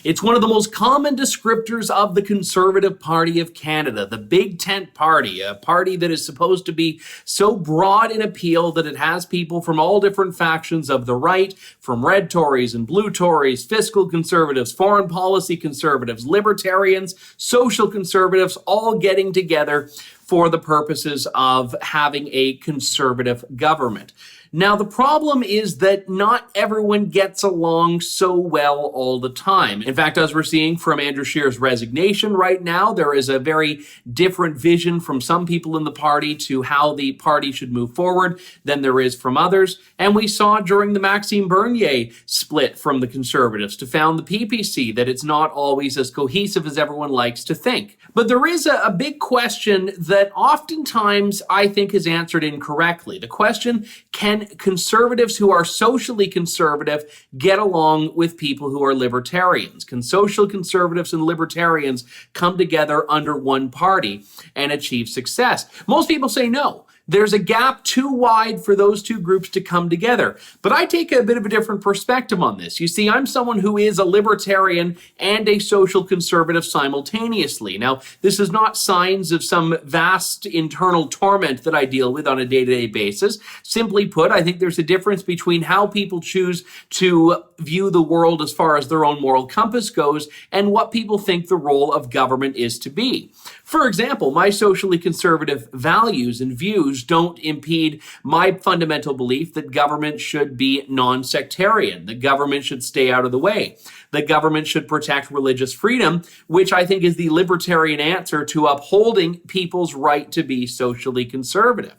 It's one of the most common descriptors of the Conservative Party of Canada, the Big Tent Party, a party that is supposed to be so broad in appeal that it has people from all different factions of the right, from red Tories and blue Tories, fiscal conservatives, foreign policy conservatives, libertarians, social conservatives, all getting together for the purposes of having a conservative government. Now, the problem is that not everyone gets along so well all the time. In fact, as we're seeing from Andrew Scheer's resignation right now, there is a very different vision from some people in the party to how the party should move forward than there is from others. And we saw during the Maxime Bernier split from the Conservatives to found the PPC that it's not always as cohesive as everyone likes to think. But there is a big question that oftentimes I think is answered incorrectly. The question, can conservatives who are socially conservative get along with people who are libertarians? Can social conservatives and libertarians come together under one party and achieve success? Most people say no. There's a gap too wide for those two groups to come together. But I take a bit of a different perspective on this. You see, I'm someone who is a libertarian and a social conservative simultaneously. Now, this is not signs of some vast internal torment that I deal with on a day-to-day basis. Simply put, I think there's a difference between how people choose to view the world as far as their own moral compass goes and what people think the role of government is to be. For example, my socially conservative values and views don't impede my fundamental belief that government should be non-sectarian, that government should stay out of the way, that government should protect religious freedom, which I think is the libertarian answer to upholding people's right to be socially conservative.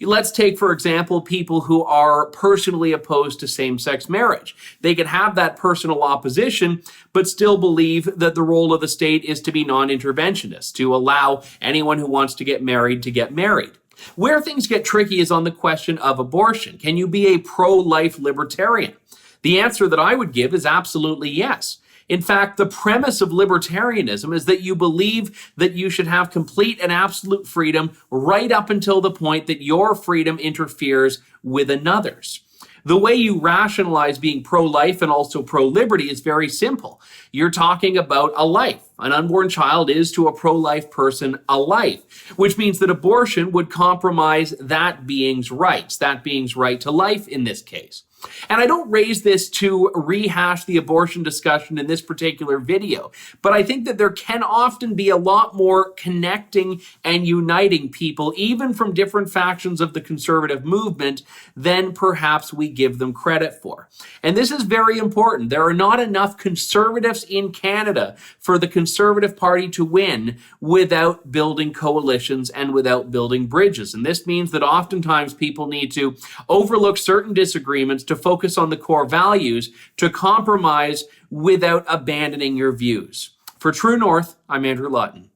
Let's take, for example, people who are personally opposed to same-sex marriage. They can have that personal opposition, but still believe that the role of the state is to be non-interventionist, to allow anyone who wants to get married to get married. Where things get tricky is on the question of abortion. Can you be a pro-life libertarian? The answer that I would give is absolutely yes. In fact, the premise of libertarianism is that you believe that you should have complete and absolute freedom right up until the point that your freedom interferes with another's. The way you rationalize being pro-life and also pro-liberty is very simple. You're talking about a life. An unborn child is to a pro-life person a life, which means that abortion would compromise that being's rights, that being's right to life in this case. And I don't raise this to rehash the abortion discussion in this particular video, but I think that there can often be a lot more connecting and uniting people, even from different factions of the conservative movement, than perhaps we give them credit for. And this is very important. There are not enough conservatives in Canada for the Conservative Party to win without building coalitions and without building bridges. And this means that oftentimes people need to overlook certain disagreements to focus on the core values, to compromise without abandoning your views. For True North, I'm Andrew Lawton.